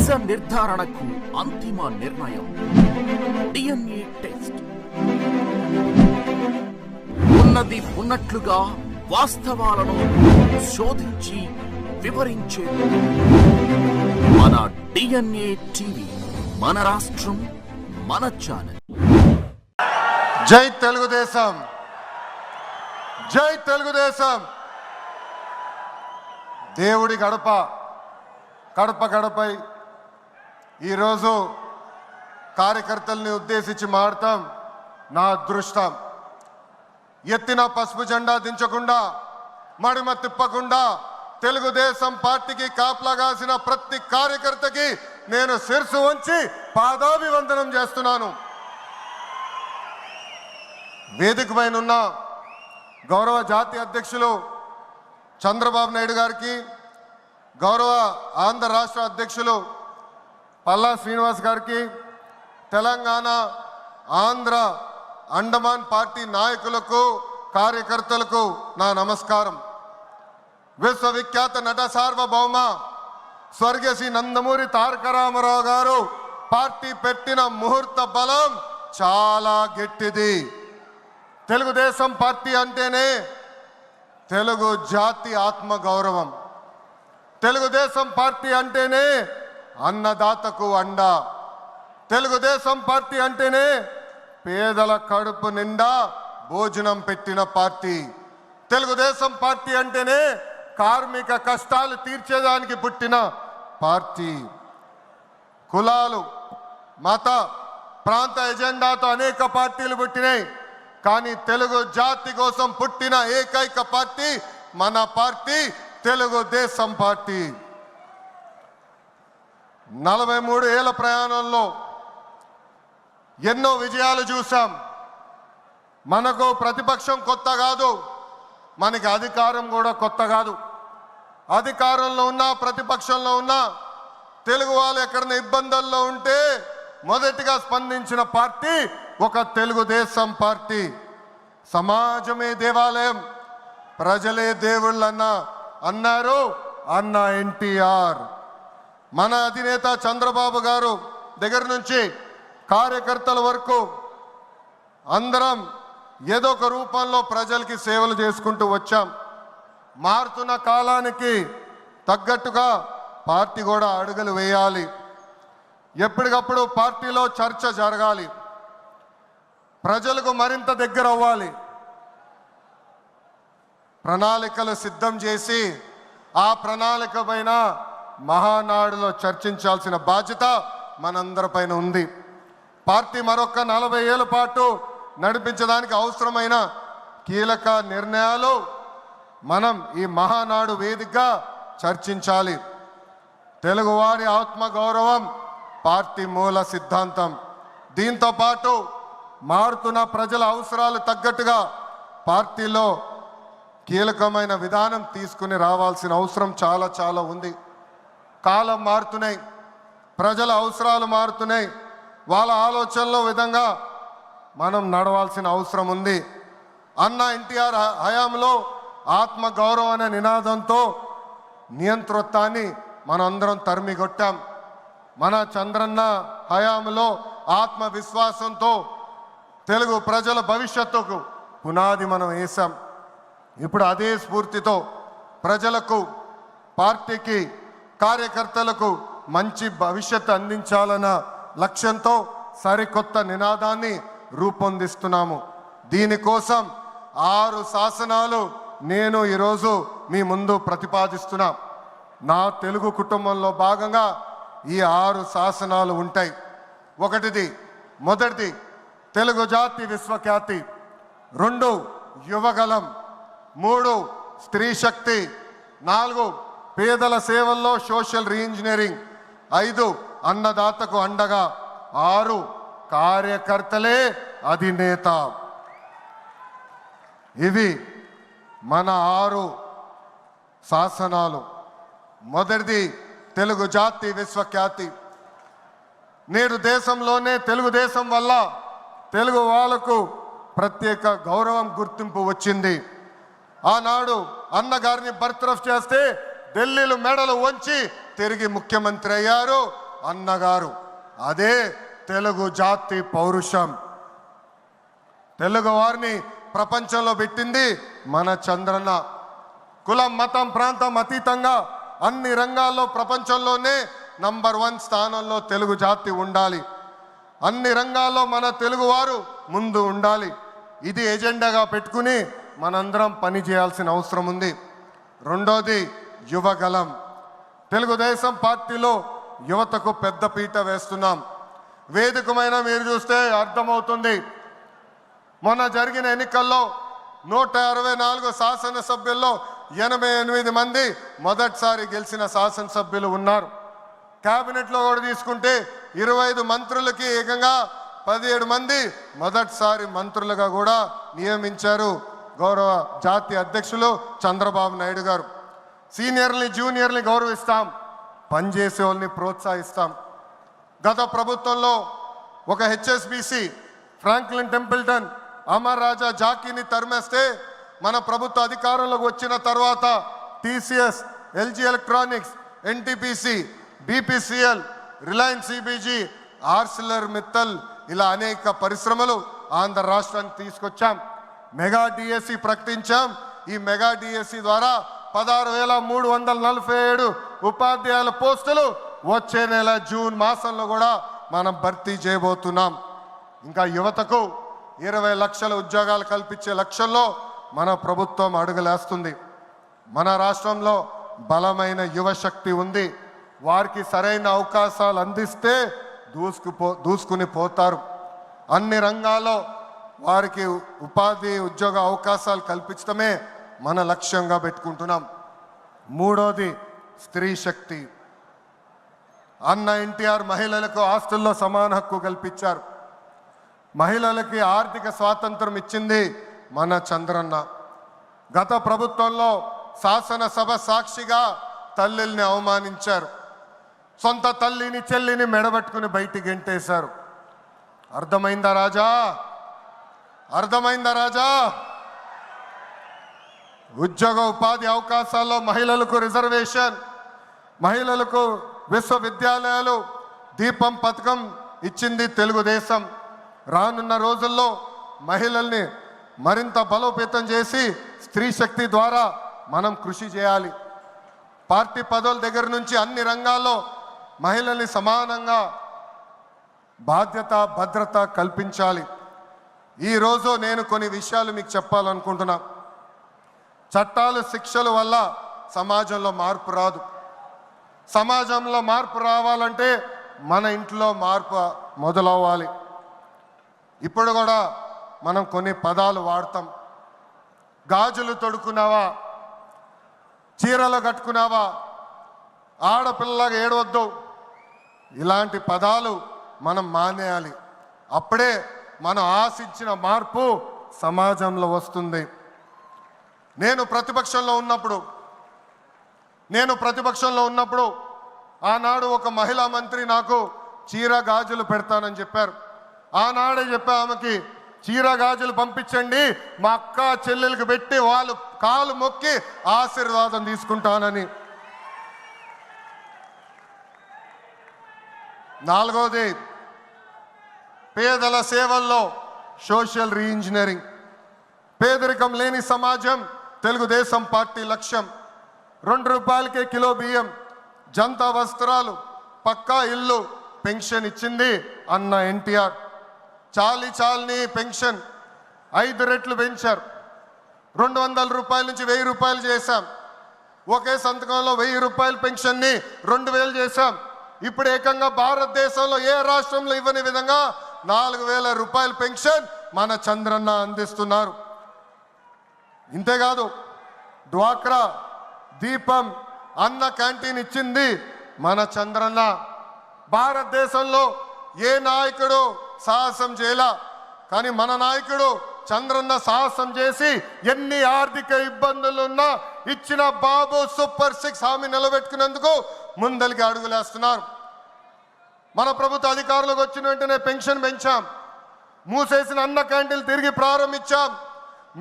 నిజ నిర్ధారణకు అంతిమ నిర్ణయం DNA టెస్ట్. ఉన్నది ఉన్నట్లుగా వాస్తవాలను శోధించి వివరించే మన DNA టీవీ, మన రాష్ట్రం, మన ఛానల్. జై తెలుగుదేశం, జై తెలుగుదేశం. దేవుడి గడప కడప గడపై ఈరోజు కార్యకర్తల్ని ఉద్దేశించి మాడతాం. నా అదృష్టం, ఎత్తిన పసుపు జెండా దించకుండా, మడిమ తిప్పకుండా తెలుగుదేశం పార్టీకి కాపలాగాసిన ప్రతి కార్యకర్తకి నేను శిరసు వంచి పాదాభివందనం చేస్తున్నాను. వేదిక పైన ఉన్న గౌరవ జాతీయ అధ్యక్షులు చంద్రబాబు నాయుడు గారికి, గౌరవ ఆంధ్ర రాష్ట్ర అధ్యక్షులు పల్లా శ్రీనివాస్ గారికి, తెలంగాణ, ఆంధ్ర, అండమాన్ పార్టీ నాయకులకు, కార్యకర్తలకు నా నమస్కారం. విశ్వవిఖ్యాత నట సార్వభౌమ స్వర్గీయ శ్రీ నందమూరి తారక రామారావు గారు పార్టీ పెట్టిన ముహూర్త బలం చాలా గట్టిది. తెలుగుదేశం పార్టీ అంటేనే తెలుగు జాతి ఆత్మ గౌరవం. తెలుగుదేశం పార్టీ అంటేనే అన్నదాతకు అండ. తెలుగుదేశం పార్టీ అంటేనే పేదల కడుపు నిండా భోజనం పెట్టిన పార్టీ. తెలుగుదేశం పార్టీ అంటేనే కార్మిక కష్టాలు తీర్చేదానికి పుట్టిన పార్టీ. కులాలు, మత, ప్రాంత ఎజెండాతో అనేక పార్టీలు పుట్టినాయి. కానీ తెలుగు జాతి కోసం పుట్టిన ఏకైక పార్టీ మన పార్టీ తెలుగుదేశం పార్టీ. 43 ఏళ్ల ప్రయాణంలో ఎన్నో విజయాలు చూసాం. మనకు ప్రతిపక్షం కొత్త కాదు, మనకి అధికారం కూడా కొత్త కాదు. అధికారంలో ఉన్నా, ప్రతిపక్షంలో ఉన్నా తెలుగు వాళ్ళు ఎక్కడైనా ఇబ్బందుల్లో ఉంటే మొదటిగా స్పందించిన పార్టీ ఒక తెలుగుదేశం పార్టీ. సమాజమే దేవాలయం, ప్రజలే దేవుళ్ళన్న అన్నారు అన్న ఎన్టీఆర్. మన అధినేత చంద్రబాబు గారు దగ్గర నుంచి కార్యకర్తల వరకు అందరం ఏదో ఒక రూపంలో ప్రజలకి సేవలు చేసుకుంటూ వచ్చాం. మారుతున్న కాలానికి తగ్గట్టుగా పార్టీ కూడా అడుగులు వేయాలి. ఎప్పటికప్పుడు పార్టీలో చర్చ జరగాలి, ప్రజలకు మరింత దగ్గర అవ్వాలి. ప్రణాళికలు సిద్ధం చేసి ఆ ప్రణాళిక పైన మహానాడులో చర్చించాల్సిన బాధ్యత మనందరిపైన ఉంది. పార్టీ మరొక 40 ఏళ్ల పాటు నడిపించడానికి అవసరమైన కీలక నిర్ణయాలు మనం ఈ మహానాడు వేదికగా చర్చించాలి. తెలుగువారి ఆత్మగౌరవం పార్టీ మూల సిద్ధాంతం. దీంతో పాటు మారుతున్న ప్రజల అవసరాలు తగ్గట్టుగా పార్టీలో కీలకమైన విధానం తీసుకుని రావాల్సిన అవసరం చాలా చాలా ఉంది. కాలం మారుతున్నాయి, ప్రజల అవసరాలు మారుతున్నాయి. వాళ్ళ ఆలోచనల విధంగా మనం నడవాల్సిన అవసరం ఉంది. అన్న ఎన్టీఆర్ హయాంలో ఆత్మగౌరవం అనే నినాదంతో నియంతృత్వాన్ని మనందరం తరిమికొట్టాం. మన చంద్రన్న హయాంలో ఆత్మవిశ్వాసంతో తెలుగు ప్రజల భవిష్యత్తుకు పునాది మనం వేసాం. ఇప్పుడు అదే స్ఫూర్తితో ప్రజలకు, పార్టీకి, కార్యకర్తలకు మంచి భవిష్యత్తు అందించాలన్న లక్ష్యంతో సరికొత్త నినాదాన్ని రూపొందిస్తున్నాము. దీనికోసం 6 శాసనాలు నేను ఈరోజు మీ ముందు ప్రతిపాదిస్తున్నా. నా తెలుగు కుటుంబంలో భాగంగా ఈ 6 శాసనాలు ఉంటాయి. మొదటిది తెలుగు జాతి విశ్వఖ్యాతి, 2 యువగలం, 3 స్త్రీ శక్తి, 4 పేదల సేవల్లో సోషల్ రీఇంజనీరింగ్, 5 అన్నదాతకు అండగా, 6 కార్యకర్తలే అధినేత. ఇవి మన 6 శాసనాలు. మొదటిది తెలుగు జాతి విశ్వఖ్యాతి. నేడు దేశంలోనే తెలుగుదేశం వల్ల తెలుగు వాళ్ళకు ప్రత్యేక గౌరవం, గుర్తింపు వచ్చింది. ఆనాడు అన్నగారిని బర్తరఫ్ చేస్తే ఢిల్లీలో మెడలు వంచి తిరిగి ముఖ్యమంత్రి అయ్యారు అన్నగారు. అదే తెలుగు జాతి పౌరుషం. తెలుగు వారిని ప్రపంచంలో పెట్టింది మన చంద్రన్న. కులం, మతం, ప్రాంతం అతీతంగా అన్ని రంగాల్లో ప్రపంచంలోనే నంబర్ 1 స్థానంలో తెలుగు జాతి ఉండాలి. అన్ని రంగాల్లో మన తెలుగువారు ముందు ఉండాలి. ఇది ఎజెండాగా పెట్టుకుని మనందరం పని చేయాల్సిన అవసరం ఉంది. రెండోది యువగలం. తెలుగుదేశం పార్టీలో యువతకు పెద్ద పీట వేస్తున్నాం. వేదికమైన మీరు చూస్తే అర్థమవుతుంది. మొన్న జరిగిన ఎన్నికల్లో 164 శాసనసభ్యుల్లో 88 మంది మొదటిసారి గెలిచిన శాసనసభ్యులు ఉన్నారు. క్యాబినెట్లో కూడా తీసుకుంటే 25 మంత్రులకి ఏకంగా 17 మంది మొదటిసారి మంత్రులుగా కూడా నియమించారు గౌరవ జాతీయ అధ్యక్షులు చంద్రబాబు నాయుడు గారు. సీనియర్ని, జూనియర్ని గౌరవిస్తాం, పనిచేసే వాళ్ళని ప్రోత్సహిస్తాం. గత ప్రభుత్వంలో ఒక HSBC, Franklin Templeton, Amar Raja జాకీని తరిమేస్తే మన ప్రభుత్వ అధికారంలోకి వచ్చిన తర్వాత TCS, LG Electronics, NTPC, BPCL, Reliance CBG, Arcelor Mittal ఇలా అనేక పరిశ్రమలు ఆంధ్ర రాష్ట్రానికి తీసుకొచ్చాం. మెగా డిఎస్సి ప్రకటించాం. ఈ మెగా డిఎస్సి ద్వారా 16,347 ఉపాధ్యాయుల పోస్టులు వచ్చే నెల జూన్ మాసంలో కూడా మనం భర్తీ చేయబోతున్నాం. ఇంకా యువతకు 20 లక్షల ఉద్యోగాలు కల్పించే లక్ష్యంలో మన ప్రభుత్వం అడుగులేస్తుంది. మన రాష్ట్రంలో బలమైన యువశక్తి ఉంది. వారికి సరైన అవకాశాలు అందిస్తే దూసుకుని పోతారు. అన్ని రంగాల్లో వారికి ఉపాధి, ఉద్యోగ అవకాశాలు కల్పించడమే మన లక్ష్యంగా పెట్టుకుంటున్నాం. మూడోది స్త్రీ శక్తి. అన్న ఎన్టీఆర్ మహిళలకు ఆస్తుల్లో సమాన హక్కు కల్పించారు. మహిళలకి ఆర్థిక స్వాతంత్రం ఇచ్చింది మన చంద్రన్న. గత ప్రభుత్వంలో శాసనసభ సాక్షిగా తల్లిల్ని అవమానించారు. సొంత తల్లిని, చెల్లిని మెడబెట్టుకుని బయటికి గెంటేశారు. అర్థమైందా రాజా? అర్థమైందా రాజా? ఉద్యోగ ఉపాధి అవకాశాల్లో మహిళలకు రిజర్వేషన్, మహిళలకు విశ్వవిద్యాలయాలు, దీపం పథకం ఇచ్చింది తెలుగుదేశం. రానున్న రోజుల్లో మహిళల్ని మరింత బలోపేతం చేసి స్త్రీ శక్తి ద్వారా మనం కృషి చేయాలి. పార్టీ పదవుల దగ్గర నుంచి అన్ని రంగాల్లో మహిళల్ని సమానంగా బాధ్యత, భద్రత కల్పించాలి. ఈరోజు నేను కొన్ని విషయాలు మీకు చెప్పాలనుకుంటున్నా. చట్టాలు, శిక్షల వల్ల సమాజంలో మార్పు రాదు. సమాజంలో మార్పు రావాలంటే మన ఇంట్లో మార్పు మొదలవ్వాలి. ఇప్పుడు కూడా మనం కొన్ని పదాలు వాడతాం. గాజులు తొడుకున్నావా, చీరలు కట్టుకున్నావా, ఆడపిల్లగా ఏడవద్దు, ఇలాంటి పదాలు మనం మానేయాలి. అప్పుడే మనం ఆశించిన మార్పు సమాజంలో వస్తుంది. నేను ప్రతిపక్షంలో ఉన్నప్పుడు ఆనాడు ఒక మహిళా మంత్రి నాకు చీర గాజులు పెడతానని చెప్పారు. ఆనాడే చెప్పా ఆమెకి, చీర గాజులు పంపించండి, మా అక్క చెల్లెలకు పెట్టి వాళ్ళు కాలు మొక్కి ఆశీర్వాదం తీసుకుంటానని. నాలుగోది పేదల సేవల్లో సోషల్ రీఇంజనీరింగ్. పేదరికం లేని సమాజం తెలుగుదేశం పార్టీ లక్ష్యం. 2 రూపాయలకే కిలో బియ్యం, జంతా వస్త్రాలు, పక్కా ఇల్లు, పెన్షన్ ఇచ్చింది అన్న ఎన్టీఆర్. చాలని పెన్షన్ 5 రెట్లు పెంచారు. 200 రూపాయల నుంచి 1000 రూపాయలు చేశాం. ఒకే సంతకంలో 1000 రూపాయల పెన్షన్ని 2000 చేశాం. ఇప్పుడు ఏకంగా భారతదేశంలో ఏ రాష్ట్రంలో ఇవ్వని విధంగా 4000 రూపాయల పెన్షన్ మన చంద్రన్న అందిస్తున్నారు. ఇంతేకాదు డ్వాక్రా, దీపం, అన్న క్యాంటీన్ ఇచ్చింది మన చంద్రన్న. భారతదేశంలో ఏ నాయకుడు సాహసం చేయలా, కానీ మన నాయకుడు చంద్రన్న సాహసం చేసి ఎన్ని ఆర్థిక ఇబ్బందులున్నా ఇచ్చిన బాబు సూపర్ 6 హామీ నిలబెట్టుకునేందుకు ముందలికి అడుగులేస్తున్నారు. మన ప్రభుత్వ అధికారులకు వచ్చిన వెంటనే పెన్షన్ పెంచాం. మూసేసిన అన్న క్యాంటీన్లు తిరిగి ప్రారంభించాం.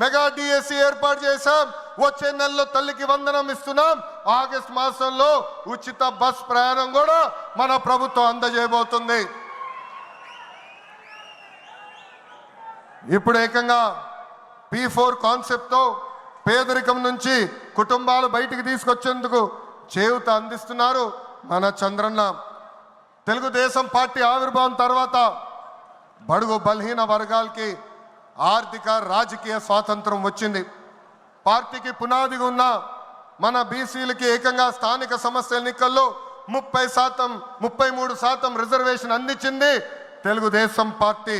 మెగా డిఎస్సి ఏర్పాటు చేశాం. వచ్చే నెలలో తల్లికి వందనం ఇస్తున్నాం. ఆగస్టు మాసంలో ఉచిత బస్ ప్రయాణం కూడా మన ప్రభుత్వం అందజేయబోతుంది. ఇప్పుడు ఏకంగా P4 కాన్సెప్ట్తో పేదరికం నుంచి కుటుంబాలు బయటికి తీసుకొచ్చేందుకు చేయూత అందిస్తున్నారు మన చంద్రన్న. తెలుగుదేశం పార్టీ ఆవిర్భావం తర్వాత బడుగు బలహీన వర్గాలకి ఆర్థిక రాజకీయ స్వాతంత్రం వచ్చింది. పార్టీకి పునాదిగా ఉన్న మన బీసీలకి ఏకంగా స్థానిక సంస్థల ఎన్నికల్లో 33% రిజర్వేషన్ అందించింది తెలుగుదేశం పార్టీ.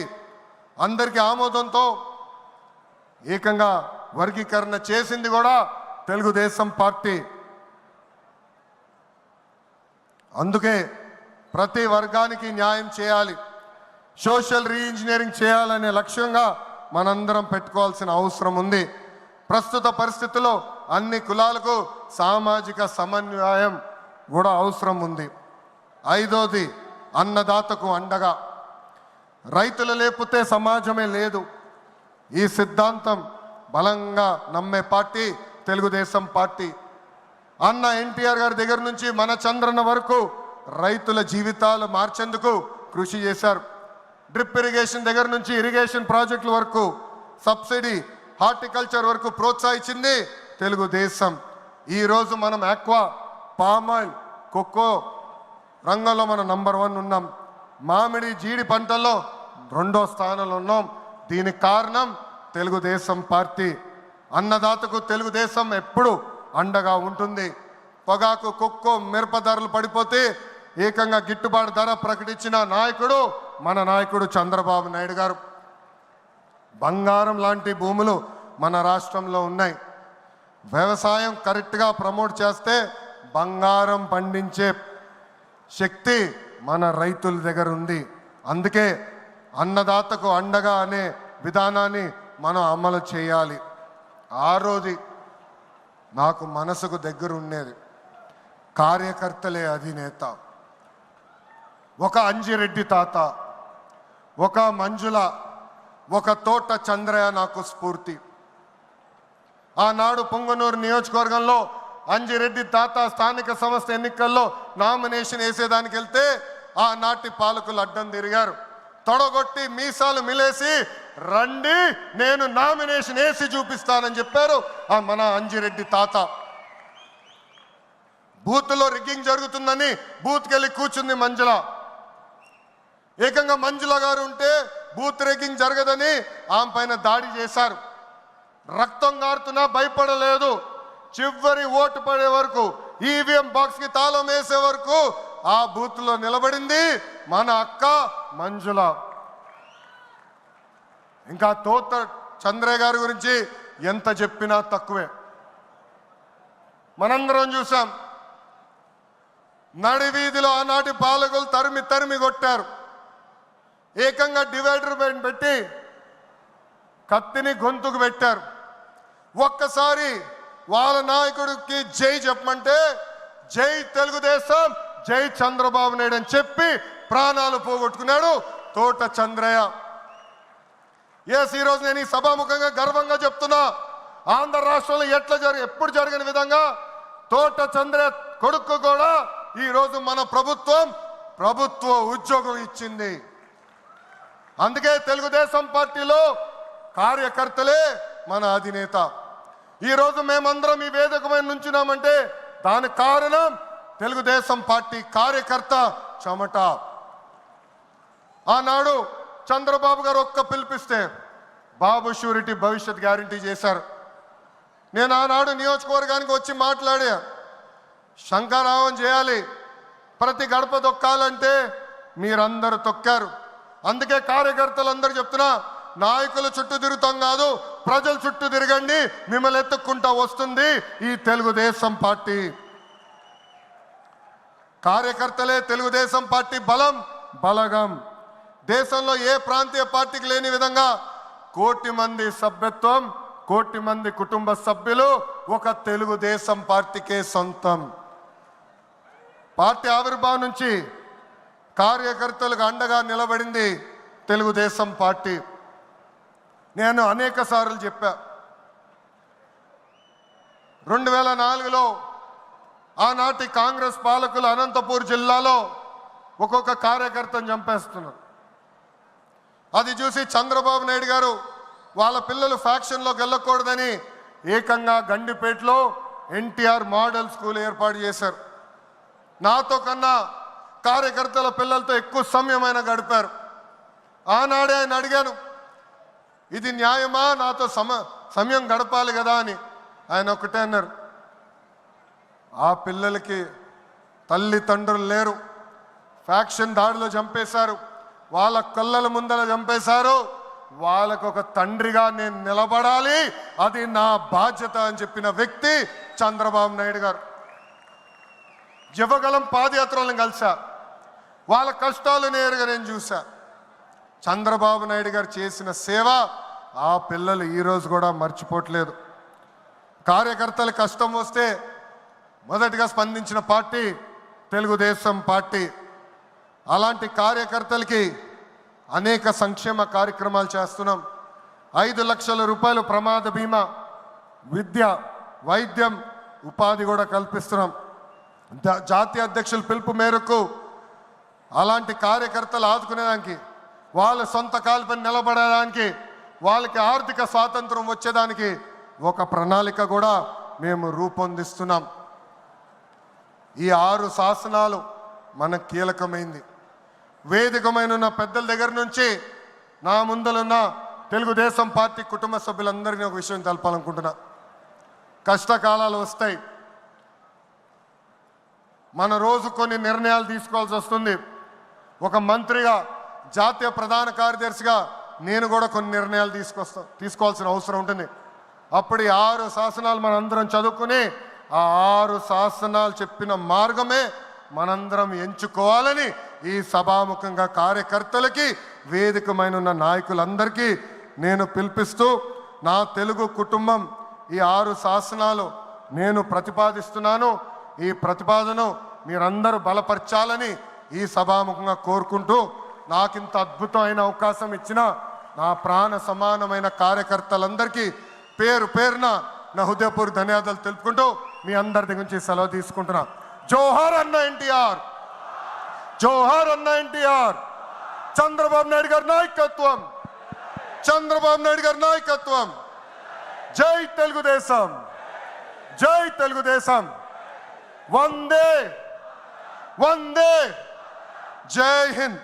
అందరికీ ఆమోదంతో ఏకంగా వర్గీకరణ చేసింది కూడా తెలుగుదేశం పార్టీ. అందుకే ప్రతి వర్గానికి న్యాయం చేయాలి, సోషల్ రీఇంజనీరింగ్ చేయాలనే లక్ష్యంగా మనందరం పెట్టుకోవాల్సిన అవసరం ఉంది. ప్రస్తుత పరిస్థితుల్లో అన్ని కులాలకు సామాజిక సమన్వయం కూడా అవసరం ఉంది. 5వది అన్నదాతకు అండగా. రైతులు లేకపోతే సమాజమే లేదు. ఈ సిద్ధాంతం బలంగా నమ్మే పార్టీ తెలుగుదేశం పార్టీ. అన్న ఎన్టీఆర్ గారి దగ్గర నుంచి మన చంద్రన్న వరకు రైతుల జీవితాలు మార్చేందుకు కృషి చేశారు. డ్రిప్ ఇరిగేషన్ దగ్గర నుంచి ఇరిగేషన్ ప్రాజెక్టుల వరకు, సబ్సిడీ హార్టికల్చర్ వరకు ప్రోత్సహించింది తెలుగుదేశం. ఈరోజు మనం ఆక్వా, పామాయిల్, కోకో రంగంలో మనం నంబర్ 1 ఉన్నాం. మామిడి, జీడి పంటల్లో 2వ స్థానంలో ఉన్నాం. దీనికి కారణం తెలుగుదేశం పార్టీ. అన్నదాతకు తెలుగుదేశం ఎప్పుడు అండగా ఉంటుంది. పొగాకు, కొక్కో, మిరప ధరలు పడిపోతే ఏకంగా గిట్టుబాటు ధర ప్రకటించిన నాయకుడు మన నాయకుడు చంద్రబాబు నాయుడు గారు. బంగారం లాంటి భూములు మన రాష్ట్రంలో ఉన్నాయి. వ్యవసాయం కరెక్ట్గా ప్రమోట్ చేస్తే బంగారం పండించే శక్తి మన రైతుల దగ్గర ఉంది. అందుకే అన్నదాతకు అండగా అనే విధానాన్ని మనం అమలు చేయాలి. 6వది నాకు మనసుకు దగ్గర ఉండేది, కార్యకర్తలే అధినేత. ఒక అంజిరెడ్డి తాత, ఒక మంజుల, ఒక తోట చంద్రయ్య నాకు స్ఫూర్తి. ఆనాడు పొంగనూరు నియోజకవర్గంలో అంజిరెడ్డి తాత స్థానిక సంస్థ ఎన్నికల్లో నామినేషన్ వేసేదానికి వెళ్తే ఆనాటి పాలకులు అడ్డం తిరిగారు. తొడగొట్టి మీసాలు మిలేసి రండి నేను నామినేషన్ వేసి చూపిస్తానని చెప్పారు మన అంజిరెడ్డి తాత. బూత్లో రిగ్గింగ్ జరుగుతుందని బూత్కి వెళ్ళి కూర్చుంది మంజుల. ఏకంగా మంజుల గారు ఉంటే బూత్ రిగ్గింగ్ జరగదని ఆమె పైన దాడి చేశారు. రక్తం గారుతున్నా భయపడలేదు. చివరి ఓటు పడే వరకు, ఈవీఎం బాక్స్కి తాళం వేసే వరకు ఆ బూత్లో నిలబడింది మన అక్క మంజుల. ఇంకా తోట చంద్రయ్య గారి గురించి ఎంత చెప్పినా తక్కువే. మనందరం చూసాం, నడివీధిలో ఆనాటి పాలకులు తరిమి తరిమి కొట్టారు. ఏకంగా డివైడర్ పెట్టి కత్తిని గొంతుకు పెట్టారు. ఒక్కసారి వాళ్ళ నాయకుడికి జై చెప్పమంటే జై తెలుగుదేశం, జై చంద్రబాబు నాయుడు అని చెప్పి ప్రాణాలు పోగొట్టుకున్నాడు తోట చంద్రయ్య. ఈరోజు నేను ఈ సభాముఖంగా గర్వంగా చెప్తున్నా, ఆంధ్ర రాష్ట్రంలో ఎప్పుడు జరిగిన విధంగా తోట చంద్రయ్య కొడుకు కూడా ఈరోజు మన ప్రభుత్వ ఉద్యోగం ఇచ్చింది. అందుకే తెలుగుదేశం పార్టీలో కార్యకర్తలే మన అధినేత. ఈరోజు మేమందరం ఈ వేదిక మీద నుంచున్నామంటే దానికి కారణం తెలుగుదేశం పార్టీ కార్యకర్త చెమట. ఆనాడు చంద్రబాబు గారు ఒక్క పిలిపిస్తే బాబు షూరిటీ భవిష్యత్ గ్యారంటీ చేశారు. నేను ఆనాడు నియోజకవర్గానికి వచ్చి మాట్లాడా, శంఖారావం చేయాలి, ప్రతి గడప తొక్కాలంటే మీరందరూ తొక్కారు. అందుకే కార్యకర్తలందరూ చెప్తున్నా, నాయకుల చుట్టూ తిరుగుతాం కాదు, ప్రజల చుట్టూ తిరగండి, మిమ్మల్ని ఎత్తుక్కుంటా వస్తుంది ఈ తెలుగుదేశం పార్టీ. కార్యకర్తలే తెలుగుదేశం పార్టీ బలగం. దేశంలో ఏ ప్రాంతీయ పార్టీకి లేని విధంగా 1 కోటి మంది సభ్యత్వం, 1 కోటి మంది కుటుంబ సభ్యులు ఒక తెలుగుదేశం పార్టీకే సొంతం. పార్టీ ఆవిర్భావం నుంచి కార్యకర్తలకు అండగా నిలబడింది తెలుగుదేశం పార్టీ. నేను అనేక సార్లు చెప్పా, 2004లో ఆనాటి కాంగ్రెస్ పాలకులు అనంతపూర్ జిల్లాలో ఒక్కొక్క కార్యకర్తను చంపేస్తున్నారు. అది చూసి చంద్రబాబు నాయుడు గారు వాళ్ళ పిల్లలు ఫ్యాక్షన్లోకి వెళ్ళకూడదని ఏకంగా గండిపేటలో ఎన్టీఆర్ మోడల్ స్కూల్ ఏర్పాటు చేశారు. నాతో కన్నా కార్యకర్తల పిల్లలతో ఎక్కువ సమయం ఆయన గడిపారు. ఆనాడే ఆయన అడిగాను, ఇది న్యాయమా, నాతో సమయం గడపాలి కదా అని. ఆయన ఒకటే అన్నారు, ఆ పిల్లలకి తల్లిదండ్రులు లేరు, ఫ్యాక్షన్ దాడిలో చంపేశారు, వాళ్ళ కళ్ళల ముందర చంపేశారు, వాళ్ళకు ఒక తండ్రిగా నేను నిలబడాలి, అది నా బాధ్యత అని చెప్పిన వ్యక్తి చంద్రబాబు నాయుడు గారు. యువగలం పాదయాత్రలను కలిసా, వాళ్ళ కష్టాలు నేరుగా నేను చూసా. చంద్రబాబు నాయుడు గారు చేసిన సేవ ఆ పిల్లలు ఈరోజు కూడా మర్చిపోవట్లేదు. కార్యకర్తల కష్టం వస్తే మొదటిగా స్పందించిన పార్టీ తెలుగుదేశం పార్టీ. అలాంటి కార్యకర్తలకి అనేక సంక్షేమ కార్యక్రమాలు చేస్తున్నాం. 5 లక్షల రూపాయలు ప్రమాద బీమా, విద్య, వైద్యం, ఉపాధి కూడా కల్పిస్తున్నాం. జాతీయ అధ్యక్షుల పిలుపు మేరకు అలాంటి కార్యకర్తలు ఆదుకునేదానికి, వాళ్ళ సొంత కాలుపై నిలబడడానికి, వాళ్ళకి ఆర్థిక స్వాతంత్రం వచ్చేదానికి ఒక ప్రణాళిక కూడా మేము రూపొందిస్తున్నాం. ఈ 6 శాసనాలు మనకు కీలకమైంది. వేదికమైన పెద్దల దగ్గర నుంచి నా ముందలున్న తెలుగుదేశం పార్టీ కుటుంబ సభ్యులందరినీ ఒక విషయం తెలపాలనుకుంటున్నా. కష్టకాలాలు వస్తాయి, మన రోజు కొన్ని నిర్ణయాలు తీసుకోవాల్సి వస్తుంది. ఒక మంత్రిగా, జాతీయ ప్రధాన కార్యదర్శిగా నేను కూడా కొన్ని నిర్ణయాలు తీసుకోవాల్సిన అవసరం ఉంటుంది. అప్పుడు ఈ 6 శాసనాలు మనందరం చదువుకుని ఆ 6 శాసనాలు చెప్పిన మార్గమే మనందరం ఎంచుకోవాలని ఈ సభాముఖంగా కార్యకర్తలకి, వేదికమైన నాయకులందరికీ నేను పిలిపిస్తూ, నా తెలుగు కుటుంబం ఈ 6 శాసనాలు నేను ప్రతిపాదిస్తున్నాను. ఈ ప్రతిపాదనను మీరందరూ బలపరచాలని ఈ సభాముఖంగా కోరుకుంటూ, నాకింత అద్భుతమైన అవకాశం ఇచ్చిన నా ప్రాణ సమానమైన కార్యకర్తలందరికీ పేరు పేరున నా హృదయపూర్వక ధన్యవాదాలు తెలుపుకుంటూ మీ అందరి దగ్గర నుంచి సెలవు తీసుకుంటున్నా. జోహార్ అన్న ఎన్టీఆర్, జోహార్ అన్న ఎన్టీఆర్. చంద్రబాబు నాయుడు గారి నాయకత్వం, చంద్రబాబు నాయుడు గారి నాయకత్వం. జై తెలుగుదేశం, జై తెలుగుదేశం. వందే వందే, జై హింద్.